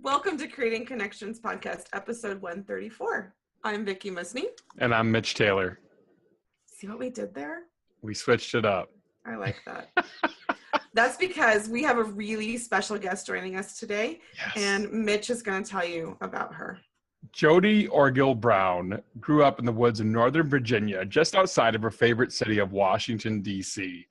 Welcome to Creating Connections Podcast, episode 134. I'm Vickie Musni. And I'm Mitch Taylor. See what we did there? We switched it up. I like that. That's because we have a really special guest joining us today, and Mitch is going to tell you about her. Jodi Orgill Brown grew up in the woods of Northern Virginia, just outside of her favorite city of Washington, D.C.,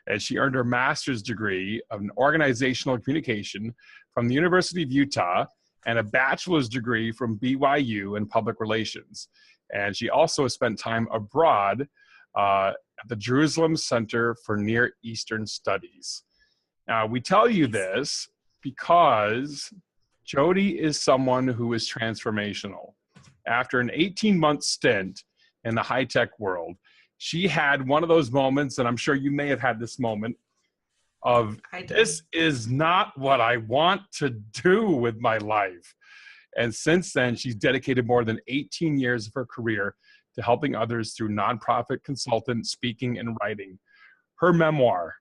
and she earned her master's degree in organizational communication from the University of Utah and a bachelor's degree from BYU in public relations. And she also spent time abroad at the Jerusalem Center for Near Eastern Studies. Now, we tell you this because Jodi is someone who is transformational. After an 18-month stint in the high-tech world, she had one of those moments, and I'm sure you may have had this moment, of this is not what I want to do with my life. And since then, she's dedicated more than 18 years of her career to helping others through nonprofit consultant, speaking, and writing. Her memoir,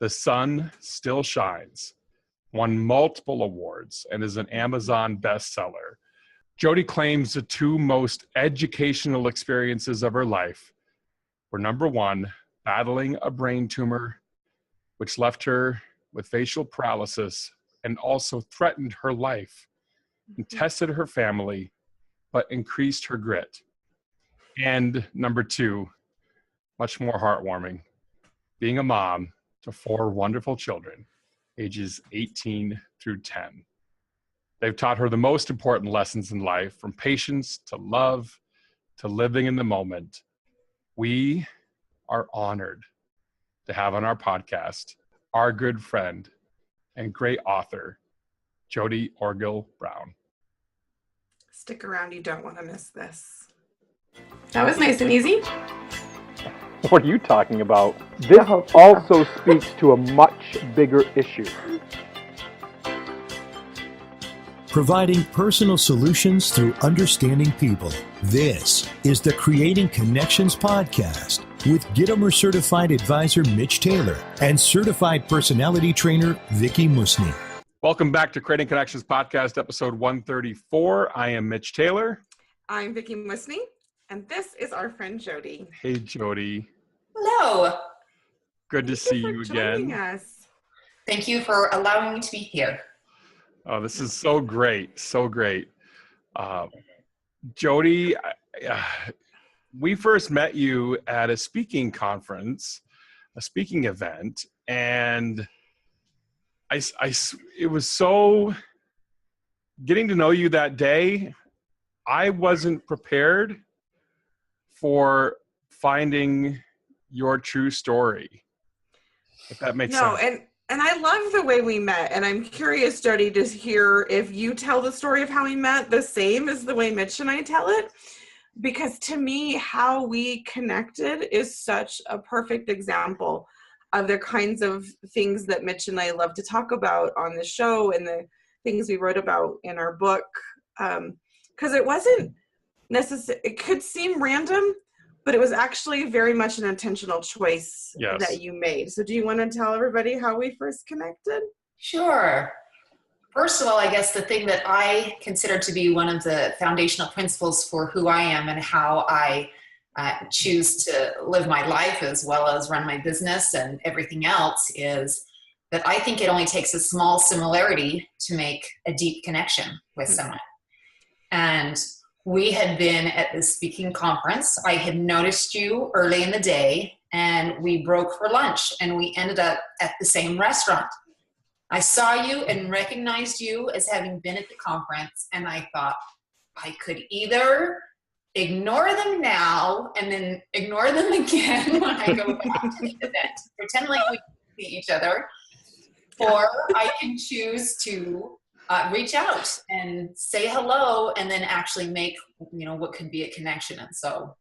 The Sun Still Shines, won multiple awards and is an Amazon bestseller. Jodi claims the two most educational experiences of her life were, number one, battling a brain tumor, which left her with facial paralysis and also threatened her life and tested her family, but increased her grit. And number two, much more heartwarming, being a mom to 4 wonderful children, ages 18 through 10. They've taught her the most important lessons in life, from patience to love to living in the moment. We are honored to have on our podcast our good friend and great author, Jodi Orgill Brown. Stick around, you don't want to miss this. That was nice and easy. What are you talking about? This also speaks to a much bigger issue. Providing personal solutions through understanding people. This is the Creating Connections podcast with Gitomer Certified Advisor Mitch Taylor and Certified Personality Trainer Vickie Musni. Welcome back to Creating Connections podcast, episode 134. I am Mitch Taylor. I'm Vickie Musni, and this is our friend Jodi. Hey, Jodi. Hello. Good to see you again. Us. Thank you for allowing me to be here. Oh, this is so great. So great. Jodi, we first met you at a speaking conference, a speaking event, and it was so, getting to know you that day, I wasn't prepared for finding your true story, if that makes sense. And I love the way we met, and I'm curious, Jodi, to hear if you tell the story of how we met the same as the way Mitch and I tell it, because to me, how we connected is such a perfect example of the kinds of things that Mitch and I love to talk about on the show and the things we wrote about in our book, because it wasn't necessary. It could seem random, but it was actually very much an intentional choice that you made. So do you want to tell everybody how we first connected? Sure. First of all, I guess the thing that I consider to be one of the foundational principles for who I am and how I choose to live my life as well as run my business and everything else is that I think it only takes a small similarity to make a deep connection with someone. And we had been at this speaking conference. I had noticed you early in the day, and we broke for lunch, and we ended up at the same restaurant. I saw you and recognized you as having been at the conference, and I thought I could either ignore them now and then ignore them again when I go back to the event, pretend like we see each other, or I can choose to reach out and say hello and then actually make, what could be a connection. And so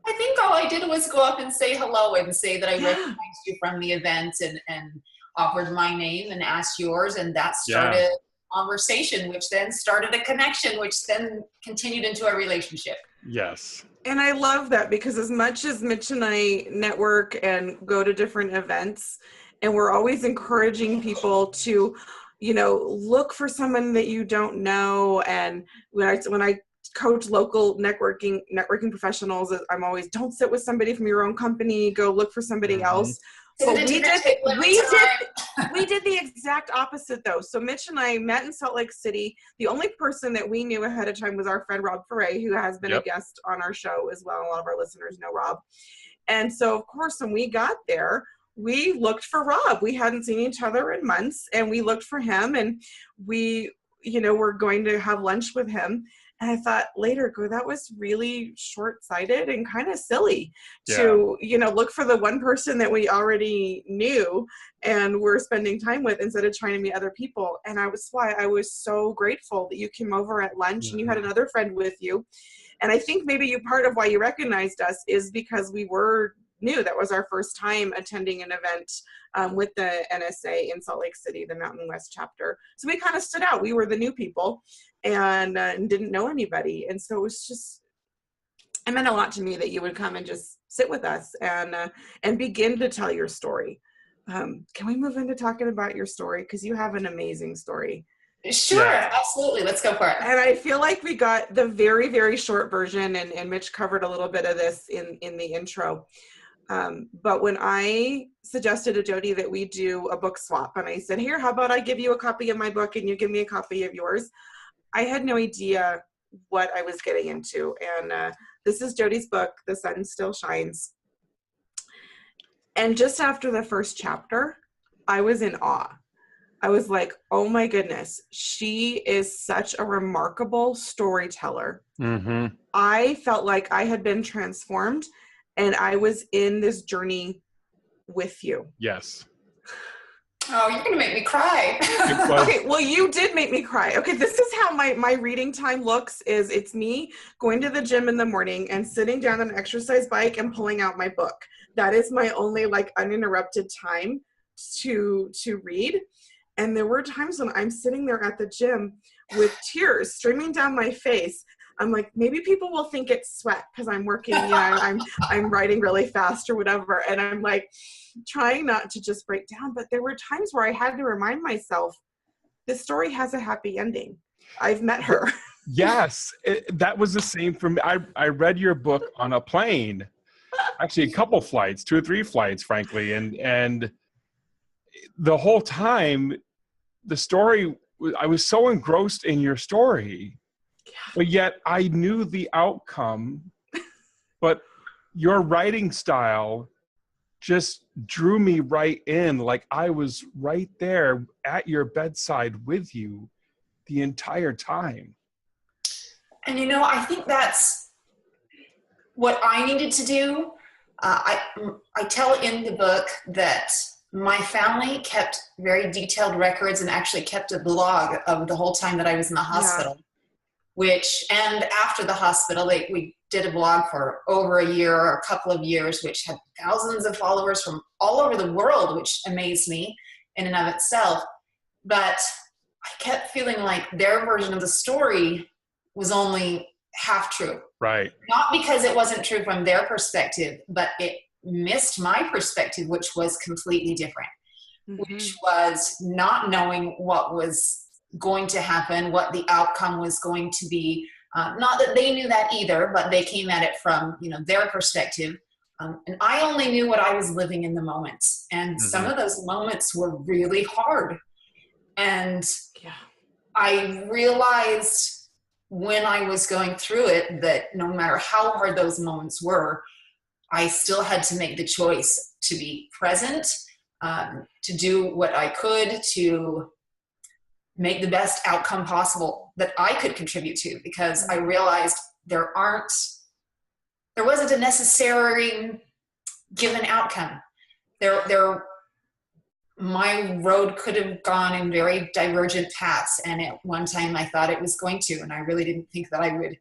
I think all I did was go up and say hello and say that I recognized you from the event and offered my name and asked yours. And that started a conversation, which then started a connection, which then continued into a relationship. Yes. And I love that, because as much as Mitch and I network and go to different events, and we're always encouraging people to, look for someone that you don't know. And when I coach local networking professionals, I'm always, don't sit with somebody from your own company, go look for somebody else. But we did the exact opposite though. So Mitch and I met in Salt Lake City. The only person that we knew ahead of time was our friend Rob C.F.R.E, who has been a guest on our show as well. A lot of our listeners know Rob. And so of course, when we got there, we looked for Rob. We hadn't seen each other in months, and we looked for him, and we, were going to have lunch with him. And I thought later, that was really short-sighted and kind of silly to, look for the one person that we already knew and were spending time with instead of trying to meet other people. And I was so grateful that you came over at lunch and you had another friend with you. And I think maybe part of why you recognized us is because we were new. That was our first time attending an event with the NSA in Salt Lake City, the Mountain West chapter. So we kind of stood out. We were the new people and didn't know anybody. And so it was just, it meant a lot to me that you would come and just sit with us and begin to tell your story. Can we move into talking about your story? Because you have an amazing story. Sure, absolutely. Let's go for it. And I feel like we got the very, very short version, and Mitch covered a little bit of this in the intro. But when I suggested to Jodi that we do a book swap, and I said, here, how about I give you a copy of my book and you give me a copy of yours? I had no idea what I was getting into. And this is Jodi's book, The Sun Still Shines. And just after the first chapter, I was in awe. I was like, oh my goodness, she is such a remarkable storyteller. Mm-hmm. I felt like I had been transformed and I was in this journey with you. Yes. Oh, you're going to make me cry. Okay, well, you did make me cry. Okay, this is how my reading time looks, is it's me going to the gym in the morning and sitting down on an exercise bike and pulling out my book. That is my only uninterrupted time to read. And there were times when I'm sitting there at the gym with tears streaming down my face. I'm like, maybe people will think it's sweat because I'm working, I'm writing really fast or whatever. And I'm like trying not to just break down. But there were times where I had to remind myself, this story has a happy ending. I've met her. Yes, that was the same for me. I read your book on a plane, actually a couple flights, 2 or 3 flights, frankly. And the whole time, the story, I was so engrossed in your story, but yet I knew the outcome, but your writing style just drew me right in. Like I was right there at your bedside with you the entire time. And I think that's what I needed to do. I tell in the book that my family kept very detailed records and actually kept a blog of the whole time that I was in the hospital, and after the hospital, we did a blog for over a year or a couple of years, which had thousands of followers from all over the world, which amazed me in and of itself. But I kept feeling like their version of the story was only half true. Right. Not because it wasn't true from their perspective, but it missed my perspective, which was completely different, which was not knowing what was going to happen, what the outcome was going to be. Not that they knew that either, but they came at it from, their perspective. And I only knew what I was living in the moment. And some of those moments were really hard. And I realized when I was going through it that no matter how hard those moments were, I still had to make the choice to be present, to do what I could to make the best outcome possible that I could contribute to, because I realized there wasn't a necessary given outcome. My road could have gone in very divergent paths, and at one time I thought it was going to, and I really didn't think that I would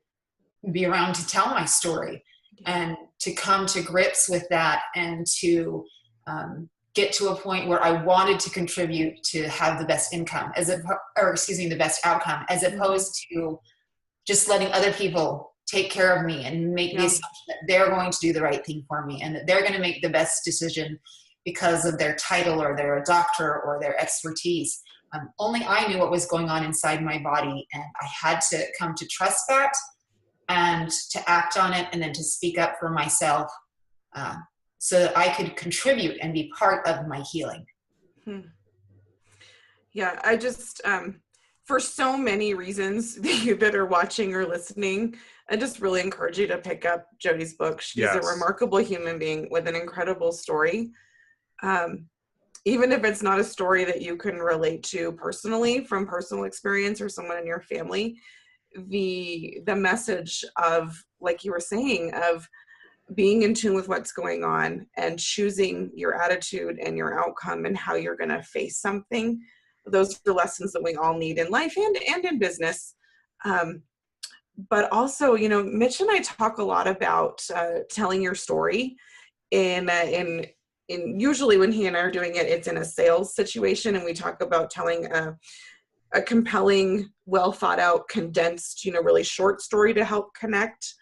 be around to tell my story. And to come to grips with that and to get to a point where I wanted to contribute to have the best income, the best outcome, as opposed to just letting other people take care of me and make the assumption that they're going to do the right thing for me and that they're going to make the best decision because of their title or they're a doctor or their expertise. Only I knew what was going on inside my body, and I had to come to trust that and to act on it, and then to speak up for myself, so that I could contribute and be part of my healing. Yeah, I just, for so many reasons that are watching or listening, I just really encourage you to pick up Jodi's book. She's a remarkable human being with an incredible story. Even if it's not a story that you can relate to personally from personal experience or someone in your family, the message of, like you were saying, of being in tune with what's going on and choosing your attitude and your outcome and how you're going to face something. Those are lessons that we all need in life and in business. But also, you know, Mitch and I talk a lot about telling your story in usually when he and I are doing it, it's in a sales situation, and we talk about telling a compelling, well thought out, condensed, you know, really short story to help connect.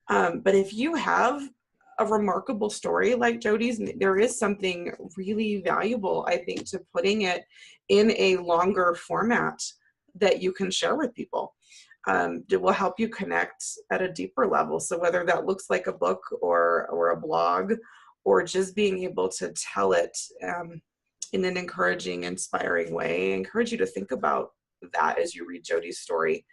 But if you have a remarkable story like Jodi's, there is something really valuable, I think, to putting it in a longer format that you can share with people. It will help you connect at a deeper level. So whether that looks like a book or a blog, or just being able to tell it in an encouraging, inspiring way, I encourage you to think about that as you read Jodi's story.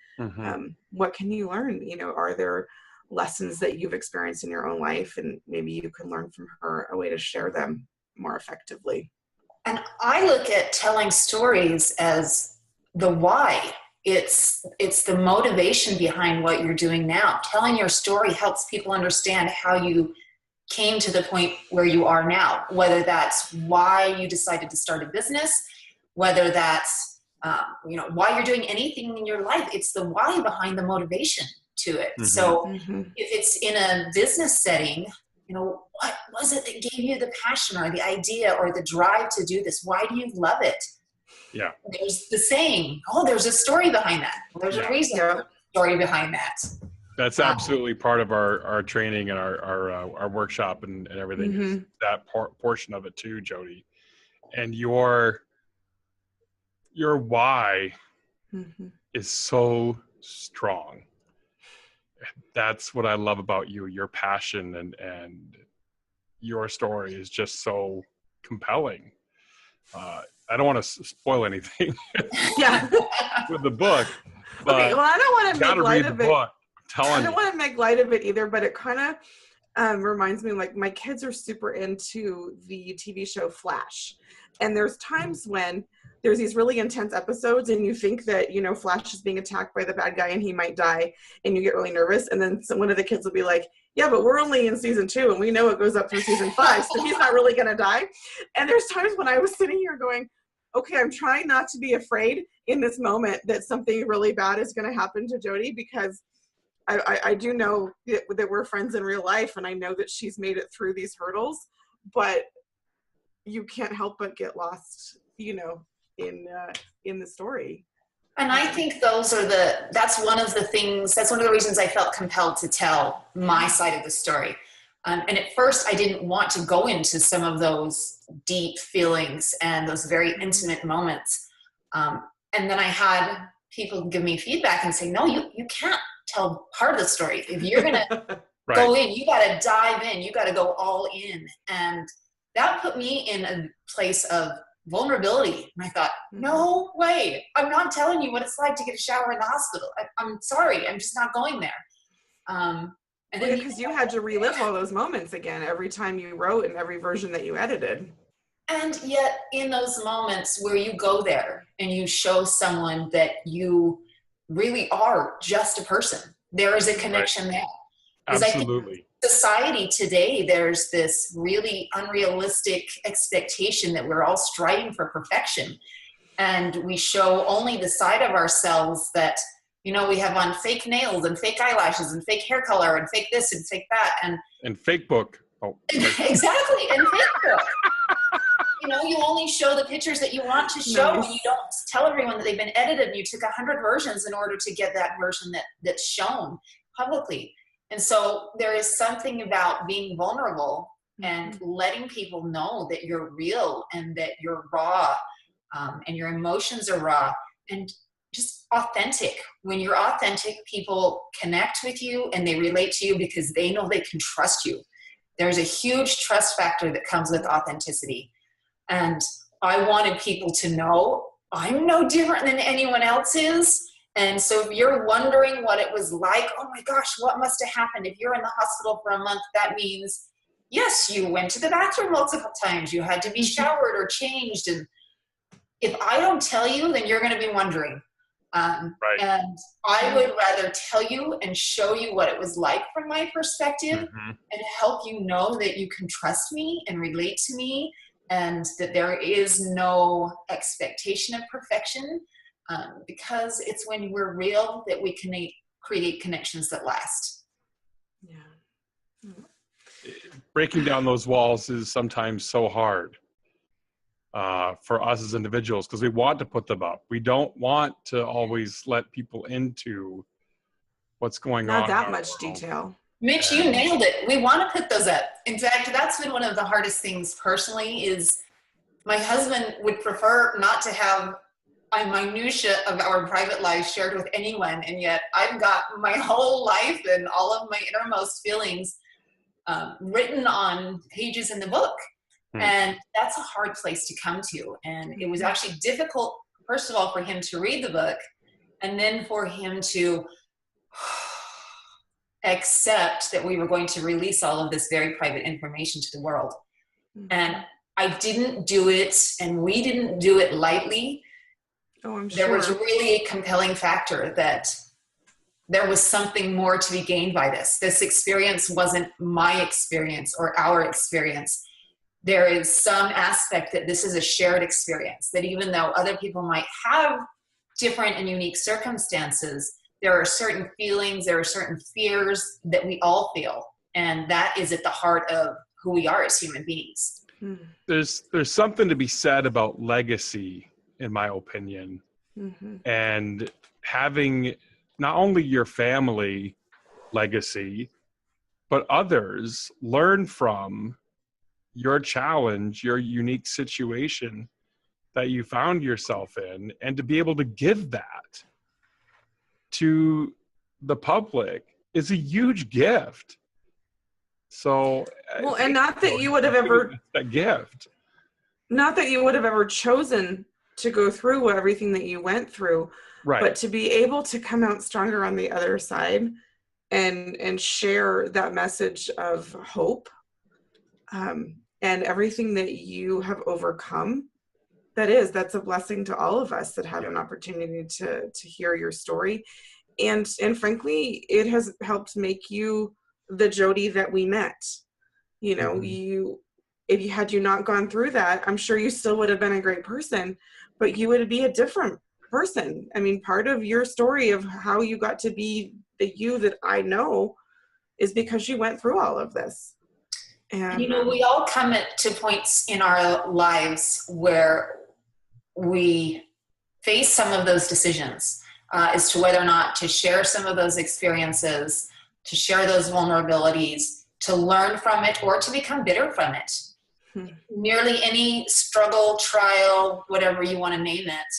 What can you learn? You know, are there lessons that you've experienced in your own life, and maybe you can learn from her a way to share them more effectively? And I look at telling stories as the why. It's the motivation behind what you're doing now. Telling your story helps people understand how you came to the point where you are now, whether that's why you decided to start a business, whether that's why you're doing anything in your life. It's the why behind the motivation to it. So if it's in a business setting, you know, what was it that gave you the passion or the idea or the drive to do this? Why do you love it? Yeah. There's the saying, there's a story behind that. Well, there's a reason for the story behind that. That's absolutely part of our training and our workshop and everything. Is that portion of it too, Jodi. And your why is so strong. That's what I love about you. Your passion and your story is just so compelling. I don't want to spoil anything with the book. Okay, well, I don't want to make light of it. I don't want to make light of it either, but it kind of reminds me, like, my kids are super into the TV show Flash. And there's times when there's these really intense episodes and you think that, you know, Flash is being attacked by the bad guy and he might die, and you get really nervous. And then one of the kids will be like, yeah, but we're only in season 2 and we know it goes up through season 5, so he's not really going to die. And there's times when I was sitting here going, okay, I'm trying not to be afraid in this moment that something really bad is going to happen to Jodi, because I do know that we're friends in real life, and I know that she's made it through these hurdles, but you can't help but get lost, you know, in the story. And I think that's one of the reasons I felt compelled to tell my side of the story. And at first I didn't want to go into some of those deep feelings and those very intimate moments. And then I had people give me feedback and say, no, you can't tell part of the story. If you're going to go in, you got to dive in, you got to go all in. And that put me in a place of vulnerability. And I thought, no way, I'm not telling you what it's like to get a shower in the hospital. I'm sorry, I'm just not going there. And then because you had to relive all those moments again every time you wrote and every version that you edited. And yet in those moments where you go there and you show someone that you really are just a person, there is a connection there. Absolutely. Society today, there's this really unrealistic expectation that we're all striving for perfection. And we show only the side of ourselves that, you know, we have on fake nails and fake eyelashes and fake hair color and fake this and fake that. And fake book. Oh, exactly. And fake book. You know, you only show the pictures that you want to show, and you don't tell everyone that they've been edited and you took 100 versions in order to get that version that's shown publicly. And so there is something about being vulnerable and letting people know that you're real and that you're raw and your emotions are raw and just authentic. When you're authentic, people connect with you and they relate to you because they know they can trust you. There's a huge trust factor that comes with authenticity. And I wanted people to know I'm no different than anyone else is. And so if you're wondering what it was like, oh my gosh, what must have happened? If you're in the hospital for a month, that means, yes, you went to the bathroom multiple times. You had to be showered or changed. And if I don't tell you, then you're going to be wondering. Right. And I would rather tell you and show you what it was like from my perspective and help you know that you can trust me and relate to me and that there is no expectation of perfection, because it's when we're real that we can create connections that last. Yeah. Breaking down those walls is sometimes so hard for us as individuals because we want to put them up. We don't want to always let people into what's going on. Not that much detail. Mitch, you nailed it. We want to put those up. In fact, that's been one of the hardest things personally is my husband would prefer not to have a minutia of our private lives shared with anyone. And yet I've got my whole life and all of my innermost feelings written on pages in the book. And that's a hard place to come to. And it was actually difficult, first of all, for him to read the book and then for him to accept that we were going to release all of this very private information to the world. And I didn't do it, and we didn't do it lightly. Oh, I'm sure. There was really a compelling factor that there was something more to be gained by this. This experience wasn't my experience or our experience. There is some aspect that this is a shared experience, that even though other people might have different and unique circumstances, there are certain feelings, there are certain fears that we all feel. And that is at the heart of who we are as human beings. There's something to be said about legacy, in my opinion, and having not only your family legacy, but others learn from your challenge, your unique situation that you found yourself in, and to be able to give that to the public is a huge gift. So, well, and not that you would have ever that gift, not that you would have ever chosen to go through everything that you went through, right? But to be able to come out stronger on the other side and share that message of hope, and everything that you have overcome, that's a blessing to all of us that have an opportunity to hear your story. And frankly, it has helped make you the Jodi that we met. You know, if you not gone through that, I'm sure you still would have been a great person, but you would be a different person. I mean, part of your story of how you got to be the you that I know is because you went through all of this. And you know, we all come to points in our lives where we face some of those decisions as to whether or not to share some of those experiences, to share those vulnerabilities, to learn from it, or to become bitter from it. Nearly any struggle, trial, whatever you want to name it,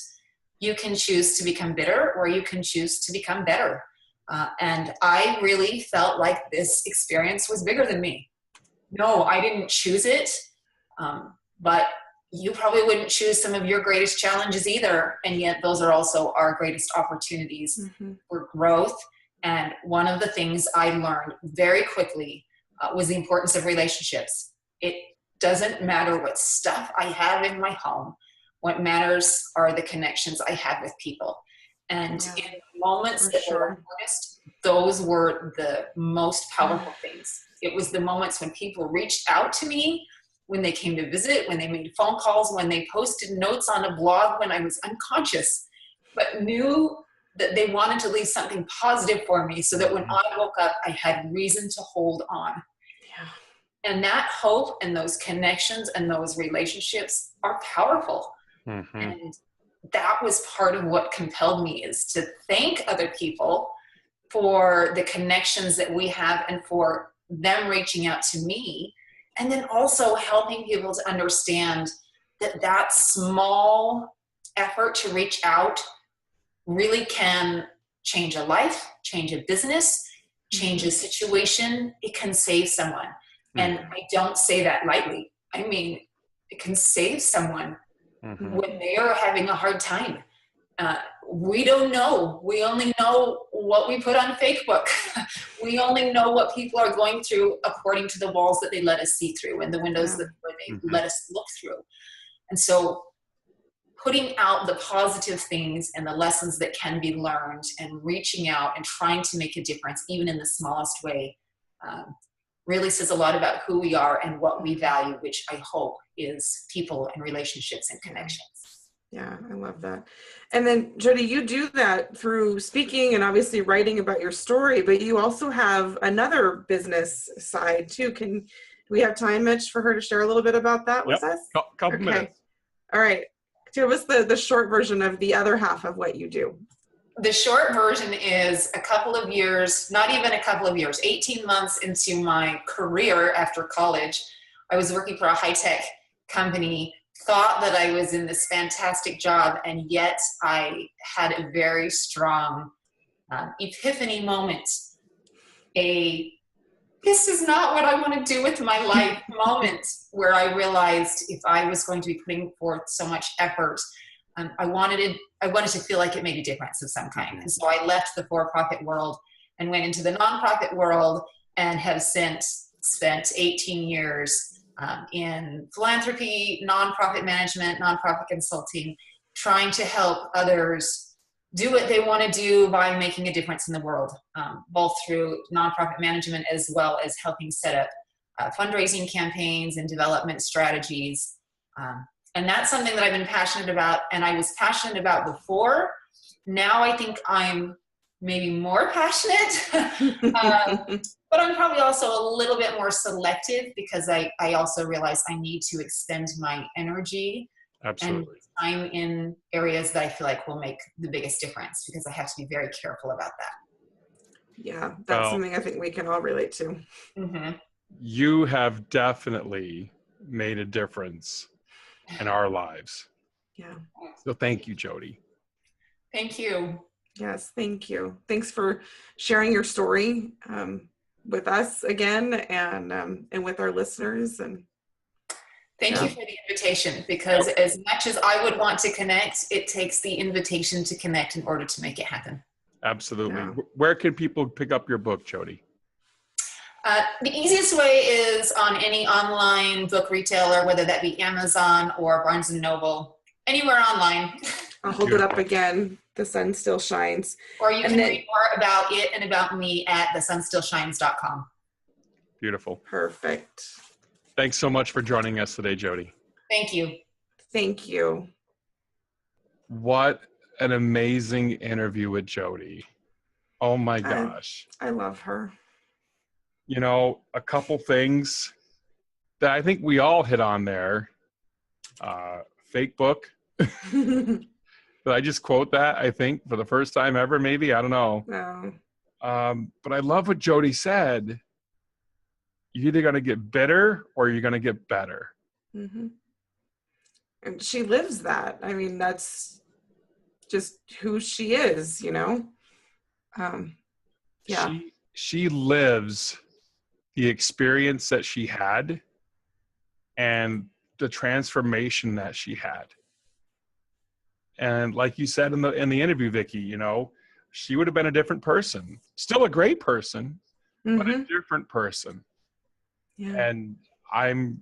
you can choose to become bitter or you can choose to become better. And I really felt like this experience was bigger than me. No, I didn't choose it, but you probably wouldn't choose some of your greatest challenges either. And yet those are also our greatest opportunities for growth. And one of the things I learned very quickly was the importance of relationships. It doesn't matter what stuff I have in my home. What matters are the connections I have with people. And in moments that were hardest, those were the most powerful things. It was the moments when people reached out to me, when they came to visit, when they made phone calls, when they posted notes on a blog when I was unconscious, but knew that they wanted to leave something positive for me so that when I woke up, I had reason to hold on. Yeah. And that hope and those connections and those relationships are powerful. And that was part of what compelled me, is to thank other people for the connections that we have and for them reaching out to me. And then also helping people to understand that that small effort to reach out really can change a life, change a business, change a situation. It can save someone. And I don't say that lightly. I mean, it can save someone when they are having a hard time. We don't know. We only know what we put on Facebook. We only know what people are going through according to the walls that they let us see through and the windows that where they let us look through. And so putting out the positive things and the lessons that can be learned and reaching out and trying to make a difference, even in the smallest way, really says a lot about who we are and what we value, which I hope is people and relationships and connections. Yeah, I love that. And then, Jodi, you do that through speaking and obviously writing about your story, but you also have another business side too. Do we have time, Mitch, for her to share a little bit about that with us? Couple minutes. All right. Give us the short version of the other half of what you do. The short version is a couple of years, not even a couple of years, 18 months into my career after college, I was working for a high-tech company, thought that I was in this fantastic job, and yet I had a very strong epiphany moment. This is not what I want to do with my life moment, where I realized if I was going to be putting forth so much effort, I wanted to feel like it made a difference of some kind. And so I left the for-profit world and went into the nonprofit world and have since spent 18 years in philanthropy, nonprofit management, nonprofit consulting, trying to help others do what they want to do by making a difference in the world, both through nonprofit management as well as helping set up fundraising campaigns and development strategies. And that's something that I've been passionate about, and I was passionate about before. Now I think I'm maybe more passionate, but I'm probably also a little bit more selective because I also realize I need to extend my energy and time in areas that I feel like will make the biggest difference, because I have to be very careful about that. Yeah, that's something I think we can all relate to. You have definitely made a difference in our lives. Yeah. So thank you, Jodi. Thank you. Yes, thank you. Thanks for sharing your story with us again and with our listeners. And thank you for the invitation, because as much as I would want to connect, it takes the invitation to connect in order to make it happen. Absolutely. Yeah. Where can people pick up your book, Jodi? The easiest way is on any online book retailer, whether that be Amazon or Barnes & Noble, anywhere online. I'll hold it up again. The Sun Still Shines. Or you can read more about it and about me at thesunstillshines.com. Beautiful. Perfect. Thanks so much for joining us today, Jodi. Thank you. Thank you. What an amazing interview with Jodi. Oh my gosh. I love her. You know, a couple things that I think we all hit on there. Fake book. Did I just quote that, I think, for the first time ever, maybe? I don't know. No. But I love what Jodi said. You're either going to get bitter or you're going to get better. Mm-hmm. And she lives that. I mean, that's just who she is, you know? Yeah. She lives the experience that she had and the transformation that she had. And like you said in the interview, Vickie, you know, she would have been a different person. Still a great person, but a different person. Yeah. And I'm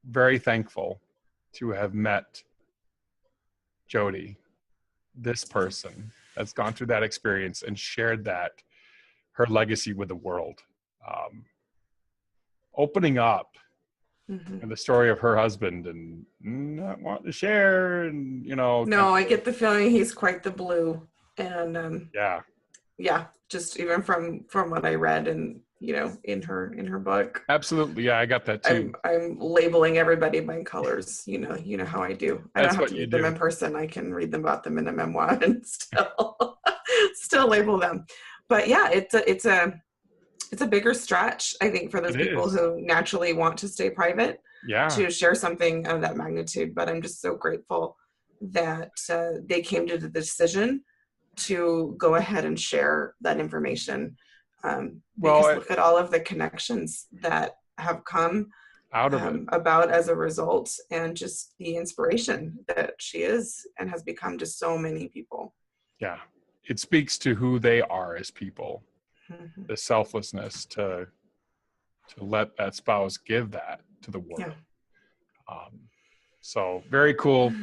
very thankful to have met Jodi, this person that's gone through that experience and shared her legacy with the world. Opening up and the story of her husband and not wanting to share, and you know. No, I get the feeling he's quite the blue, and yeah, just even from what I read and you know in her book. Absolutely, yeah, I got that too. I'm labeling everybody by colors. You know how I do. I don't have to meet them in person. I can read about them in a memoir and still label them. But yeah, it's a bigger stretch, I think, for those people who naturally want to stay private to share something of that magnitude. But I'm just so grateful that they came to the decision to go ahead and share that information. Because look at all of the connections that have come out of it about as a result, and just the inspiration that she is and has become to so many people. Yeah, it speaks to who they are as people, Mm-hmm. the selflessness to let that spouse give that to the world. Yeah. So very cool.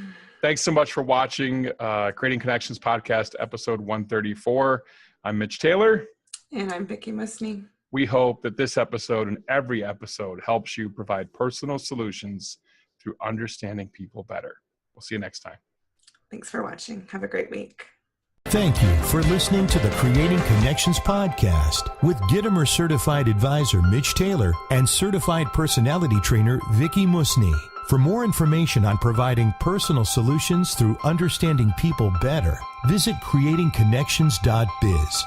Thanks so much for watching Creating Connections Podcast, episode 134. I'm Mitch Taylor. And I'm Vickie Musni. We hope that this episode and every episode helps you provide personal solutions through understanding people better. We'll see you next time. Thanks for watching. Have a great week. Thank you for listening to the Creating Connections podcast with Gitomer Certified Advisor Mitch Taylor and Certified Personality Trainer Vickie Musni. For more information on providing personal solutions through understanding people better, visit creatingconnections.biz.